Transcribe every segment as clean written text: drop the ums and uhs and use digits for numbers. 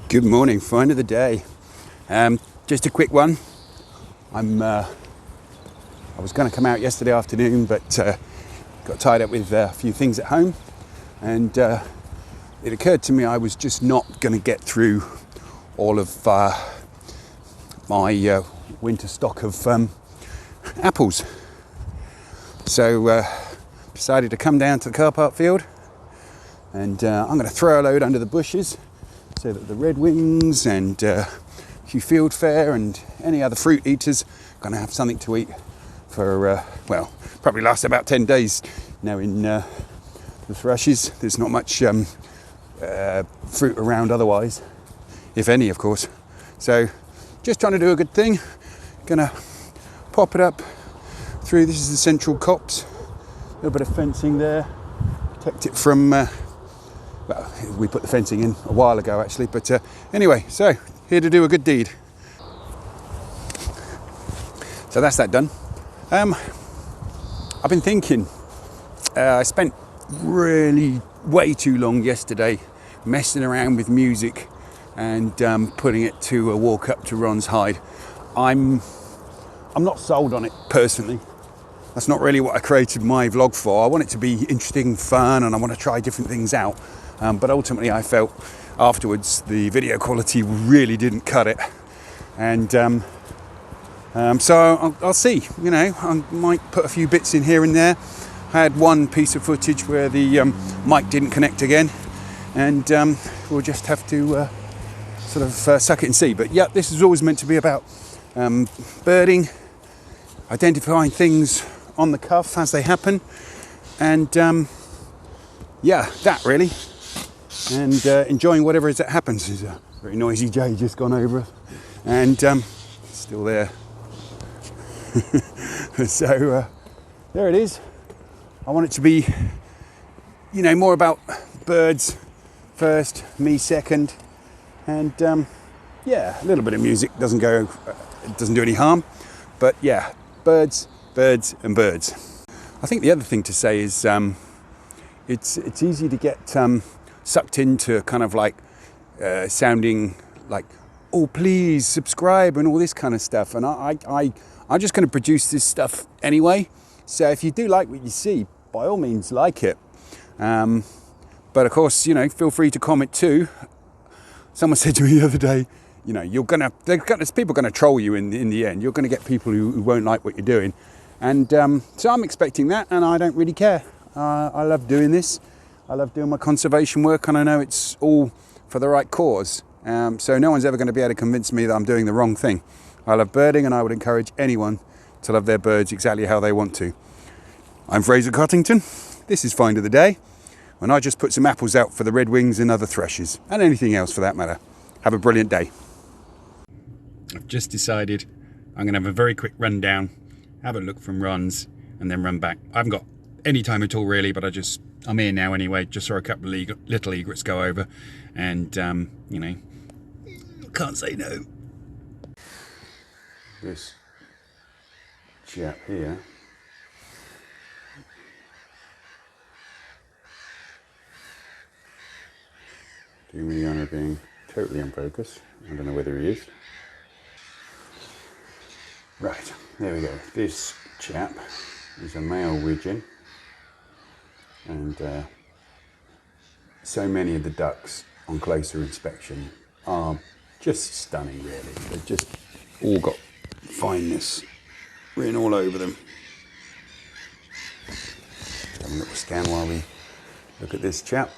Good morning, find of the day. Just a quick one. I was going to come out yesterday afternoon, but got tied up with a few things at home, and it occurred to me I was just not going to get through all of my winter stock of apples. So decided to come down to the car park field, and I'm going to throw a load under the bushes so that the redwings and a few fieldfare and any other fruit eaters are going to have something to eat for, well, probably last about 10 days. Now in the thrushes, there's not much fruit around otherwise, if any, of course. So just trying to do a good thing. Gonna pop it up through, this is the central copse, a little bit of fencing there, protect it from, well, we put the fencing in a while ago actually, but anyway, so here to do a good deed. So that's that done. I've been thinking, I spent really way too long yesterday messing around with music and putting it to a walk up to Ron's hide. I'm not sold on it personally. That's not really what I created my vlog for. I want it to be interesting, fun, and I want to try different things out. But ultimately I felt afterwards the video quality really didn't cut it. And so I'll see, you know, I might put a few bits in here and there. I had one piece of footage where the mic didn't connect again, and we'll just have to sort of suck it and see. But yeah, this is always meant to be about birding, identifying things on the cuff as they happen, and yeah, that really, and enjoying whatever is that happens. There's a very noisy jay just gone over, and still there. So there it is. I want it to be, you know, more about birds first, me second, and yeah, a little bit of music doesn't do any harm, but yeah, birds, and birds. I think the other thing to say is it's easy to get sucked into kind of like sounding like, oh please subscribe and all this kind of stuff, and I'm just going to produce this stuff anyway. So if you do like what you see, by all means like it. But of course, you know, feel free to comment too. Someone said to me the other day, you know, there's people going to troll you in the end. You're going to get people who won't like what you're doing. And so I'm expecting that, and I don't really care. I love doing this. I love doing my conservation work, and I know it's all for the right cause. So no one's ever going to be able to convince me that I'm doing the wrong thing. I love birding, and I would encourage anyone to love their birds exactly how they want to. I'm Fraser Cottington. This is Find of the Day, and I just put some apples out for the redwings and other thrushes, and anything else for that matter. Have a brilliant day. I've just decided I'm going to have a very quick run down, have a look from Ron's, and then run back. I haven't got any time at all really, but I'm here now anyway, just saw a couple of little egrets go over, and you know, can't say no. This chap here doing me the honour of being totally in focus. I don't know whether he is. Right, there we go. This chap is a male Wigeon, and so many of the ducks on closer inspection are just stunning really. They've just all got fineness written all over them. Have a little scan while we look at this chap.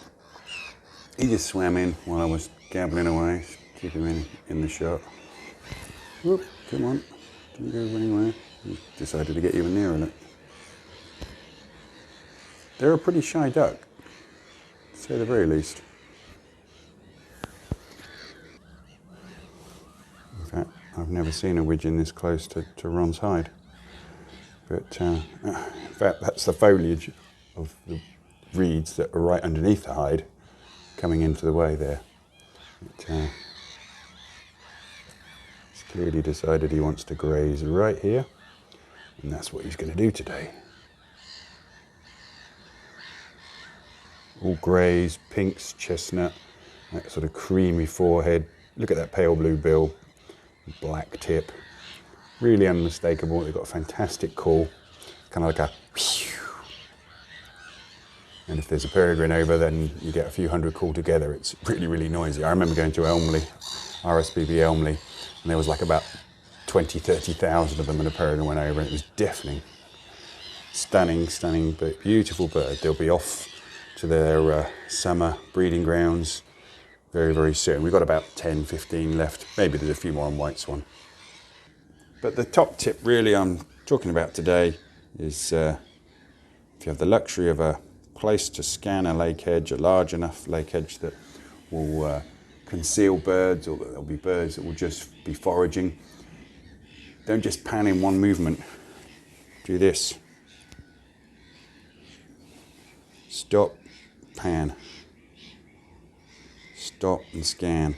He just swam in while I was gabbling away, keep him in the shot. Whoop, come on, didn't go anywhere. He decided to get even nearer it. They're a pretty shy duck, to say the very least. In fact, I've never seen a Wigeon this close to Ron's hide. But in fact, that's the foliage of the reeds that are right underneath the hide coming into the way there. He's clearly decided he wants to graze right here, and that's what he's going to do today. All greys, pinks, chestnut, that sort of creamy forehead, look at that pale blue bill, black tip, really unmistakable. They've got a fantastic call, kind of like a whew. And if there's a peregrine over, then you get a few hundred call together. It's really, really noisy. I remember going to Elmley, RSPB Elmley, and there was like about 20, 30,000 of them, and a peregrine went over, and it was deafening. Stunning, stunning, but beautiful bird. They'll be off to their summer breeding grounds very, very soon. We've got about 10, 15 left. Maybe there's a few more on white swan. But the top tip really I'm talking about today is if you have the luxury of a place to scan a lake edge, a large enough lake edge that will conceal birds, or that there'll be birds that will just be foraging, don't just pan in one movement. Do this. Stop, pan. Stop and scan.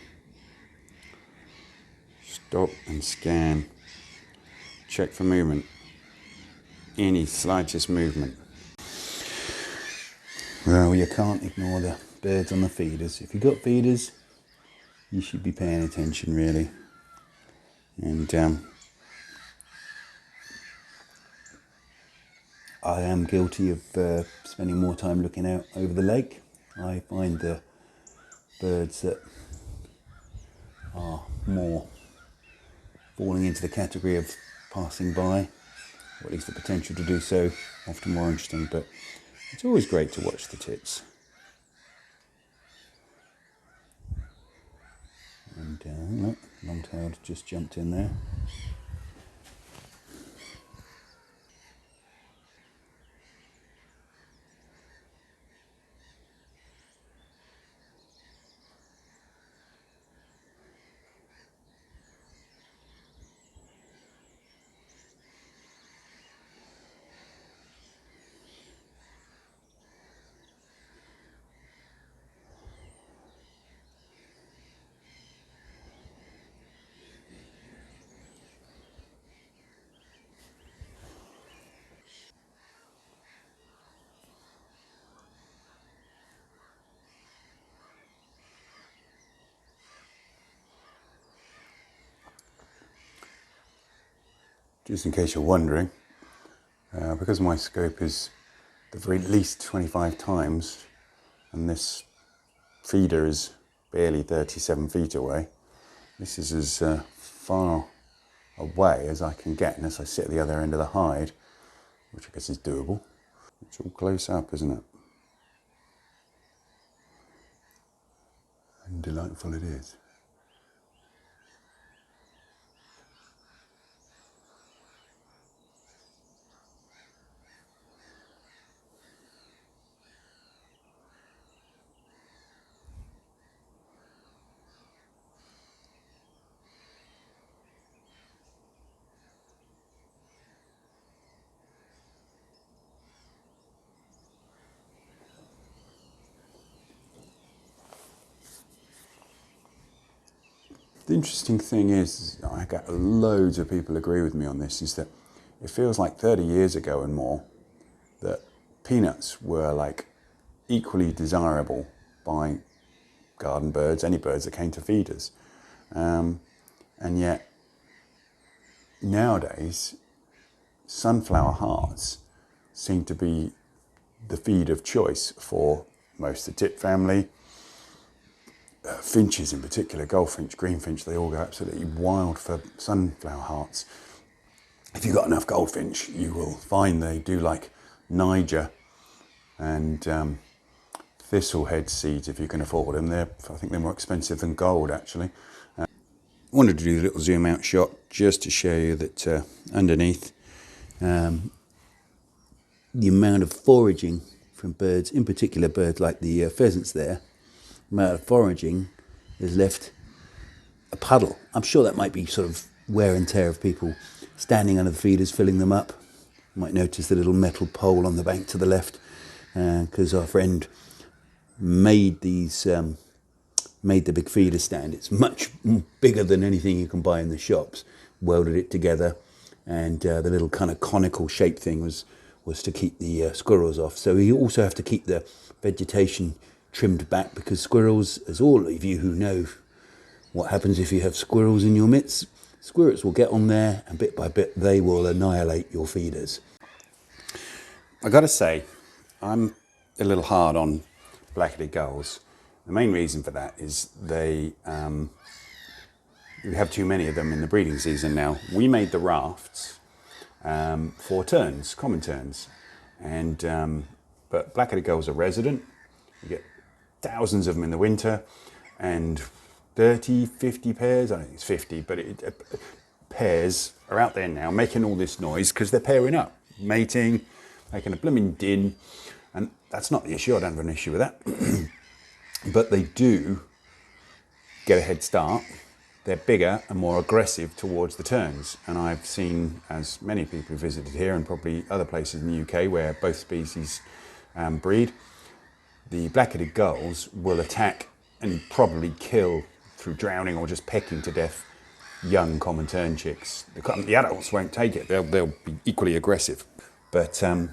Stop and scan. Check for movement. Any slightest movement. Well, you can't ignore the birds on the feeders. If you've got feeders, you should be paying attention, really. And I am guilty of spending more time looking out over the lake. I find the birds that are more falling into the category of passing by, or at least the potential to do so, often more interesting. But it's always great to watch the tits. And look, long-tailed just jumped in there. Just in case you're wondering, because my scope is the very least 25 times, and this feeder is barely 37 feet away, this is as far away as I can get unless I sit at the other end of the hide, which I guess is doable. It's all close up, isn't it? And delightful it is. The interesting thing is, I get loads of people agree with me on this, is that it feels like 30 years ago and more that peanuts were like equally desirable by garden birds, any birds that came to feeders. And yet nowadays, sunflower hearts seem to be the feed of choice for most of the tit family. Finches in particular, goldfinch, greenfinch, they all go absolutely wild for sunflower hearts. If you've got enough goldfinch, you will find they do like Niger and thistlehead seeds if you can afford them. I think they're more expensive than gold, actually. I wanted to do a little zoom out shot just to show you that underneath the amount of foraging from birds, in particular birds like the pheasants there, amount of foraging has left a puddle. I'm sure that might be sort of wear and tear of people standing under the feeders filling them up. You might notice the little metal pole on the bank to the left, because our friend made the big feeder stand. It's much bigger than anything you can buy in the shops. Welded it together, and the little kind of conical shaped thing was to keep the squirrels off. So you also have to keep the vegetation trimmed back, because squirrels, as all of you who know What happens if you have squirrels in your midst? Squirrels will get on there, and bit by bit they will annihilate your feeders. I gotta say, I'm a little hard on black-headed gulls. The main reason for that is we have too many of them in the breeding season now. We made the rafts for terns, common terns, but black-headed gulls are resident. You get thousands of them in the winter, and 30, 50 pairs, I don't think it's 50, but pairs are out there now making all this noise because they're pairing up, mating, making a blooming din, and that's not the issue. I don't have an issue with that. But they do get a head start. They're bigger and more aggressive towards the terns, and I've seen, as many people who visited here and probably other places in the UK where both species breed, the black-headed gulls will attack and probably kill through drowning or just pecking to death young common tern chicks. The adults won't take it. They'll be equally aggressive. But and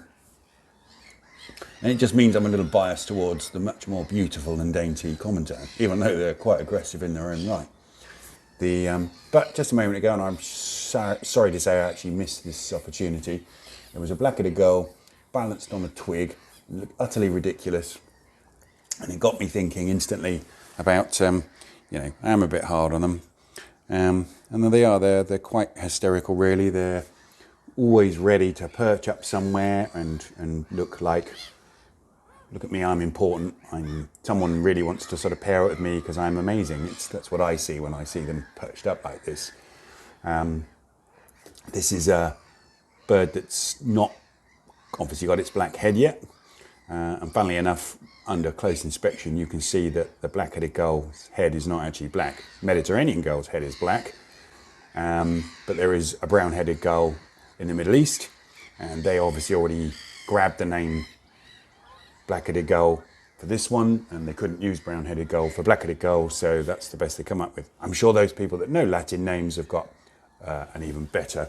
it just means I'm a little biased towards the much more beautiful and dainty common tern, even though they're quite aggressive in their own right. But just a moment ago, and I'm sorry to say I actually missed this opportunity, there was a black-headed gull balanced on a twig, looked utterly ridiculous, and it got me thinking instantly about, I am a bit hard on them. And there they are, they're quite hysterical really. They're always ready to perch up somewhere and look at me, I'm important. Someone really wants to sort of pair it with me because I'm amazing. That's what I see when I see them perched up like this. This is a bird that's not obviously got its black head yet. And funnily enough, under close inspection, you can see that the black-headed gull's head is not actually black. Mediterranean gull's head is black, but there is a brown-headed gull in the Middle East, and they obviously already grabbed the name black-headed gull for this one, and they couldn't use brown-headed gull for black-headed gull, so that's the best they come up with. I'm sure those people that know Latin names have got an even better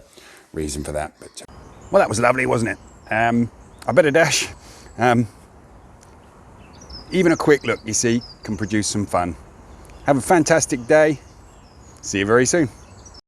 reason for that. But well, that was lovely, wasn't it? I better dash. Even a quick look, you see, can produce some fun. Have a fantastic day. See you very soon.